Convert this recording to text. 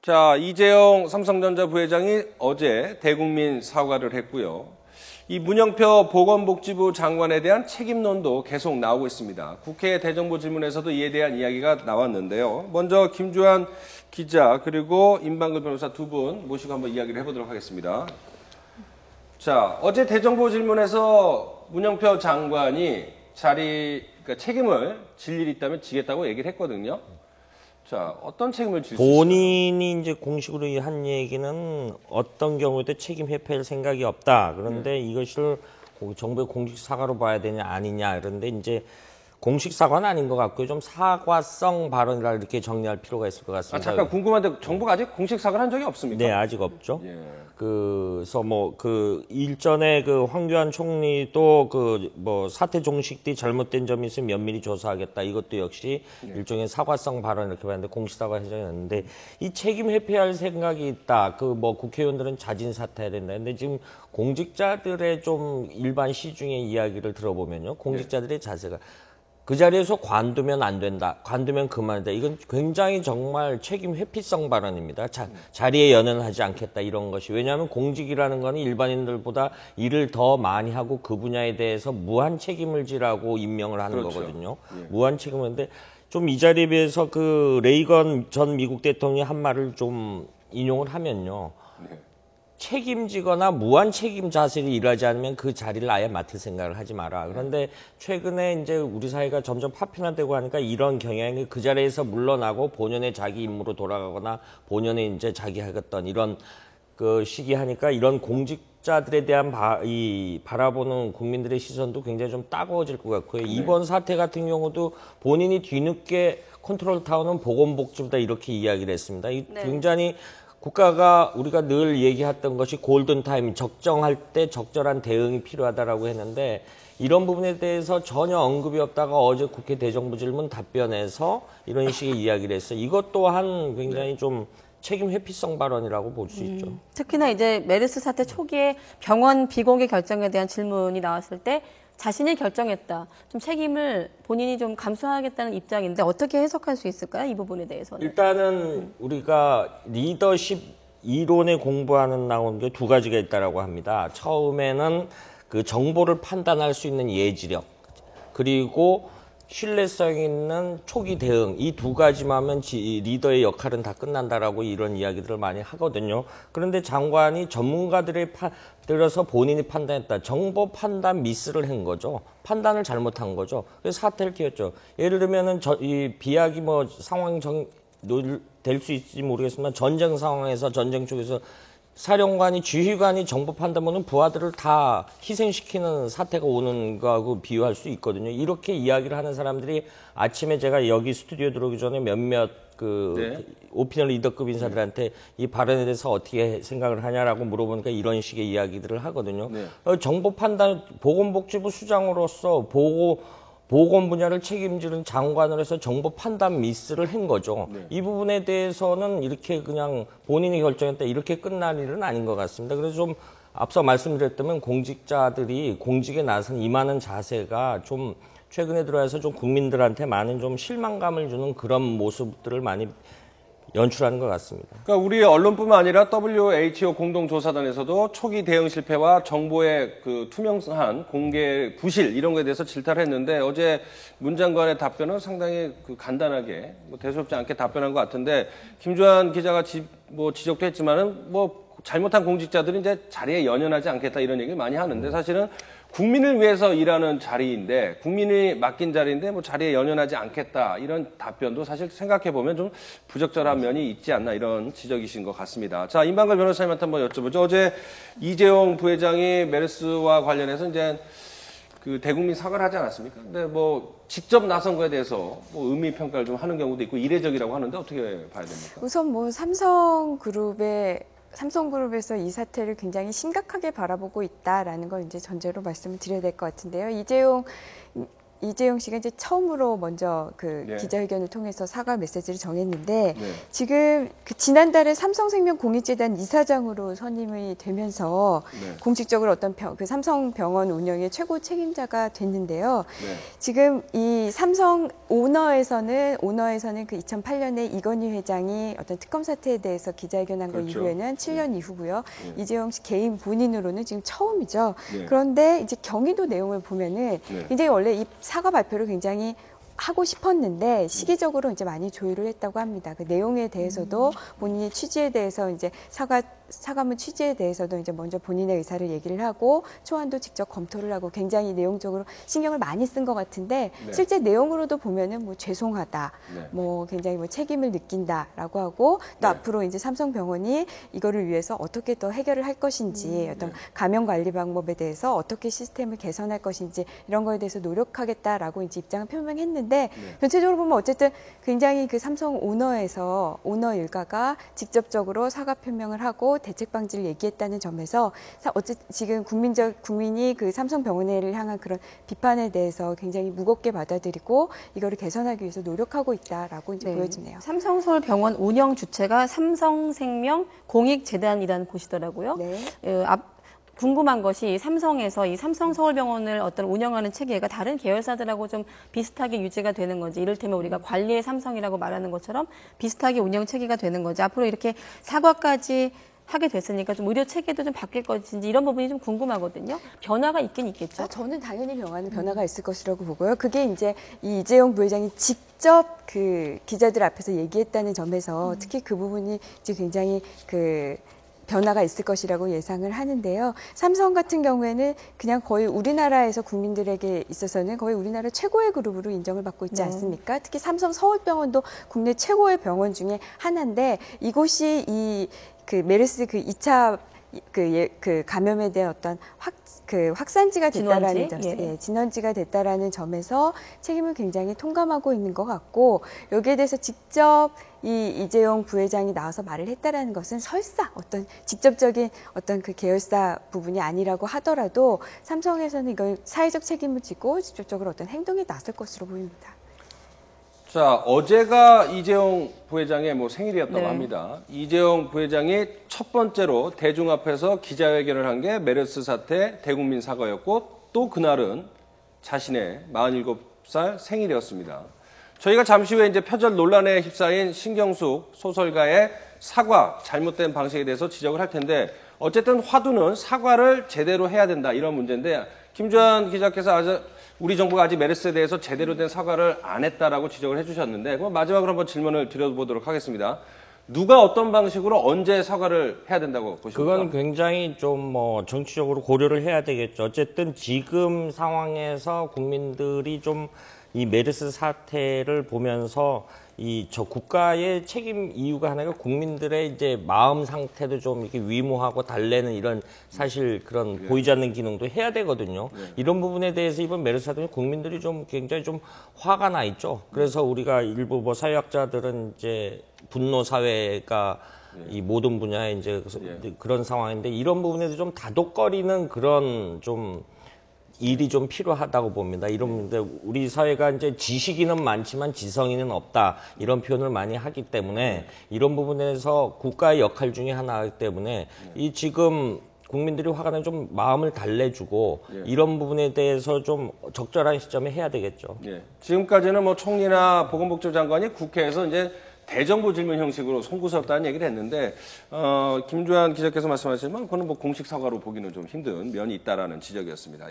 자, 이재용 삼성전자 부회장이 어제 대국민 사과를 했고요. 이 문영표 보건복지부 장관에 대한 책임론도 계속 나오고 있습니다. 국회 대정부 질문에서도 이에 대한 이야기가 나왔는데요. 먼저 김주한 기자 그리고 임방글 변호사 두 분 모시고 한번 이야기를 해보도록 하겠습니다. 자, 어제 대정부 질문에서 문영표 장관이 그러니까 책임을 질 일이 있다면 지겠다고 얘기를 했거든요. 자, 어떤 책임을 질 수 있을까요? 본인이 이제 공식으로 한 얘기는 어떤 경우에도 책임 회피할 생각이 없다. 그런데 이것을 정부의 공식 사과로 봐야 되냐 아니냐. 그런데 이제 공식 사과는 아닌 것 같고요. 좀 사과성 발언이라 이렇게 정리할 필요가 있을 것 같습니다. 잠깐 궁금한데 정부가 아직 공식 사과를 한 적이 없습니까? 네, 아직 없죠. 예. 그래서 일전에 황교안 총리도 사태 종식 뒤 잘못된 점이 있으면 면밀히 조사하겠다. 이것도 역시 일종의 사과성 발언 이렇게 봤는데 공식 사과 해정했는데 이 책임 회피할 생각이 있다. 국회의원들은 자진 사퇴해야 된다. 근데 지금 공직자들의 좀 일반 시중의 이야기를 들어보면요. 공직자들의 자세가 그 자리에서 관두면 안 된다. 관두면 그만이다. 이건 굉장히 정말 책임 회피성 발언입니다. 자리에 연연하지 않겠다. 이런 것이. 왜냐하면 공직이라는 거는 일반인들보다 일을 더 많이 하고 그 분야에 대해서 무한 책임을 지라고 임명을 하는 그렇죠. 거거든요. 예. 무한 책임인데 좀 이 자리에 비해서 레이건 전 미국 대통령이 한 말을 좀 인용을 하면요. 네. 책임지거나 무한 책임 자세를 일하지 않으면 그 자리를 아예 맡을 생각을 하지 마라. 그런데 최근에 이제 우리 사회가 점점 파편화되고 하니까 이런 경향이 그 자리에서 물러나고 본연의 자기 임무로 돌아가거나 본연의 이제 자기 하겠던 이런 시기 하니까 이런 공직자들에 대한 바라보는 국민들의 시선도 굉장히 좀 따가워질 것 같고요. 이번 사태 같은 경우도 본인이 뒤늦게 컨트롤 타워는 보건복지부다 이렇게 이야기를 했습니다. 굉장히 국가가 우리가 늘 얘기했던 것이 골든타임, 적정할 때 적절한 대응이 필요하다라고 했는데 이런 부분에 대해서 전혀 언급이 없다가 어제 국회 대정부 질문 답변에서 이런 식의 이야기를 했어요. 이것 또한 굉장히 좀 책임 회피성 발언이라고 볼 수 있죠. 특히나 이제 메르스 사태 초기에 병원 비공개 결정에 대한 질문이 나왔을 때 자신이 결정했다. 좀 책임을 본인이 좀 감수하겠다는 입장인데 어떻게 해석할 수 있을까요? 이 부분에 대해서는. 일단은 우리가 리더십 이론에 공부하는 나오는 게 두 가지가 있다라고 합니다. 처음에는 그 정보를 판단할 수 있는 예지력, 그리고 신뢰성 있는 초기 대응, 이 두 가지만 하면 리더의 역할은 다 끝난다라고 이런 이야기들을 많이 하거든요. 그런데 장관이 전문가들의 들어서 본인이 판단했다. 정보 판단 미스를 한 거죠. 판단을 잘못한 거죠. 그래서 사태를 튀었죠. 예를 들면은 이 비약이 상황이 될 수 있을지 모르겠지만 전쟁 상황에서 전쟁 쪽에서 사령관이 지휘관이 정보 판단하면 부하들을 다 희생시키는 사태가 오는 거하고 비유할 수 있거든요. 이렇게 이야기를 하는 사람들이 아침에 제가 여기 스튜디오 들어오기 전에 몇몇 오피니언 리더급 인사들한테 이 발언에 대해서 어떻게 생각을 하냐라고 물어보니까 이런 식의 이야기들을 하거든요. 네. 정보 판단 보건복지부 수장으로서 보건 분야를 책임지는 장관으로서 정보 판단 미스를 한 거죠. 네. 이 부분에 대해서는 이렇게 그냥 본인이 결정했다 이렇게 끝날 일은 아닌 것 같습니다. 그래서 좀 앞서 말씀드렸다면 공직자들이 공직에 나선 임하는 자세가 좀 최근에 들어와서 좀 국민들한테 많은 좀 실망감을 주는 그런 모습들을 많이 연출하는 것 같습니다. 그러니까 우리 언론뿐만 아니라 WHO 공동조사단에서도 초기 대응 실패와 정보의 투명한 공개 부실 이런 거에 대해서 질타를 했는데 어제 문 장관의 답변은 상당히 간단하게 대수롭지 않게 답변한 것 같은데 김주한 기자가 지적도 했지만은 잘못한 공직자들은 이제 자리에 연연하지 않겠다 이런 얘기를 많이 하는데 사실은 국민을 위해서 일하는 자리인데 국민이 맡긴 자리인데 자리에 연연하지 않겠다 이런 답변도 사실 생각해보면 좀 부적절한 면이 있지 않나 이런 지적이신 것 같습니다. 자, 임방글 변호사님한테 한번 여쭤보죠. 어제 이재용 부회장이 메르스와 관련해서 이제 대국민 사과를 하지 않았습니까? 근데 직접 나선 거에 대해서 의미 평가를 좀 하는 경우도 있고 이례적이라고 하는데 어떻게 봐야 됩니까? 우선 삼성그룹에서 이 사태를 굉장히 심각하게 바라보고 있다라는 걸 이제 전제로 말씀을 드려야 될 것 같은데요. 이재용 이재용 씨가 이제 처음으로 먼저 그 네. 기자회견을 통해서 사과 메시지를 전했는데 네. 지금 그 지난달에 삼성생명 공익재단 이사장으로 선임이 되면서 네. 공식적으로 어떤 그 삼성병원 운영의 최고 책임자가 됐는데요. 네. 지금 이 삼성 오너에서는 그 2008년에 이건희 회장이 어떤 특검 사태에 대해서 기자회견한 거 그렇죠. 이후에는 7년 이후고요. 네. 이재용 씨 개인 본인으로는 지금 처음이죠. 네. 그런데 이제 경위도 내용을 보면은 네. 굉장히 원래 이 사과 발표를 굉장히 하고 싶었는데 시기적으로 이제 많이 조율을 했다고 합니다. 그 내용에 대해서도 본인이 취지에 대해서 이제 사과문 취지에 대해서도 이제 먼저 본인의 의사를 얘기를 하고 초안도 직접 검토를 하고 굉장히 내용적으로 신경을 많이 쓴 것 같은데 네. 실제 내용으로도 보면은 뭐 죄송하다, 네. 뭐 굉장히 뭐 책임을 느낀다라고 하고 또 네. 앞으로 이제 삼성병원이 이거를 위해서 어떻게 더 해결을 할 것인지 어떤 네. 감염 관리 방법에 대해서 어떻게 시스템을 개선할 것인지 이런 거에 대해서 노력하겠다라고 이제 입장을 표명했는데 전체적으로 보면 어쨌든 굉장히 그 삼성 오너 일가가 직접적으로 사과 표명을 하고 대책 방지를 얘기했다는 점에서 어쨌든 지금 국민이 그 삼성병원을 향한 그런 비판에 대해서 굉장히 무겁게 받아들이고 이거를 개선하기 위해서 노력하고 있다라고 이제 보여지네요. 삼성서울병원 운영 주체가 삼성생명 공익재단이라는 곳이더라고요. 네. 궁금한 것이 삼성에서 이 삼성서울병원을 어떤 운영하는 체계가 다른 계열사들하고 좀 비슷하게 유지가 되는 건지, 이를테면 우리가 관리의 삼성이라고 말하는 것처럼 비슷하게 운영 체계가 되는 건지, 앞으로 이렇게 사과까지 하게 됐으니까 좀 의료 체계도 좀 바뀔 것인지 이런 부분이 좀 궁금하거든요. 변화가 있긴 있겠죠. 저는 당연히 변화가 있을 것이라고 보고요. 그게 이제 이 이재용 부회장이 직접 그 기자들 앞에서 얘기했다는 점에서 특히 그 부분이 이제 굉장히 그 변화가 있을 것이라고 예상을 하는데요. 삼성 같은 경우에는 그냥 거의 우리나라에서 국민들에게 있어서는 거의 우리나라 최고의 그룹으로 인정을 받고 있지 않습니까? 특히 삼성 서울병원도 국내 최고의 병원 중에 하나인데 이곳이 그 메르스 그 2차 그 감염에 대한 어떤 확산지가 됐다라는 점, 진원지가 됐다라는 점에서 책임을 굉장히 통감하고 있는 것 같고 여기에 대해서 직접 이재용 부회장이 나와서 말을 했다라는 것은 설사 어떤 직접적인 어떤 그 계열사 부분이 아니라고 하더라도 삼성에서는 이걸 사회적 책임을 지고 직접적으로 어떤 행동에 나설 것으로 보입니다. 자, 어제가 이재용 부회장의 생일이었다고 네. 합니다. 이재용 부회장이 첫 번째로 대중 앞에서 기자회견을 한 게 메르스 사태 대국민 사과였고 또 그날은 자신의 47살 생일이었습니다. 저희가 잠시 후에 이제 표절 논란에 휩싸인 신경숙 소설가의 사과 잘못된 방식에 대해서 지적을 할 텐데 어쨌든 화두는 사과를 제대로 해야 된다 이런 문제인데 김주환 기자께서 우리 정부가 아직 메르스에 대해서 제대로 된 사과를 안 했다라고 지적을 해주셨는데 그럼 마지막으로 한번 질문을 드려보도록 하겠습니다. 누가 어떤 방식으로 언제 사과를 해야 된다고 보십니까? 그건 굉장히 좀 정치적으로 고려를 해야 되겠죠. 어쨌든 지금 상황에서 국민들이 좀 이 메르스 사태를 보면서 저 국가의 책임 이유가 하나가 국민들의 이제 마음 상태도 좀 이렇게 위무하고 달래는 이런 사실 그런 보이지 않는 기능도 해야 되거든요. 이런 부분에 대해서 이번 메르스 사태는 국민들이 좀 굉장히 좀 화가 나 있죠. 그래서 우리가 일부 사회학자들은 이제 분노 사회가 이 모든 분야에 이제 그런 상황인데 이런 부분에도 좀 다독거리는 그런 좀 일이 좀 필요하다고 봅니다. 이런 우리 사회가 이제 지식인은 많지만 지성인은 없다 이런 표현을 많이 하기 때문에 이런 부분에서 국가의 역할 중에 하나이기 때문에 이 지금 국민들이 화가 나면 좀 마음을 달래주고 이런 부분에 대해서 좀 적절한 시점에 해야 되겠죠. 지금까지는 총리나 보건복지부 장관이 국회에서 이제 대정부 질문 형식으로 송구스럽다는 얘기를 했는데 김주환 기자께서 말씀하셨지만 그거는 공식 사과로 보기는 좀 힘든 면이 있다라는 지적이었습니다.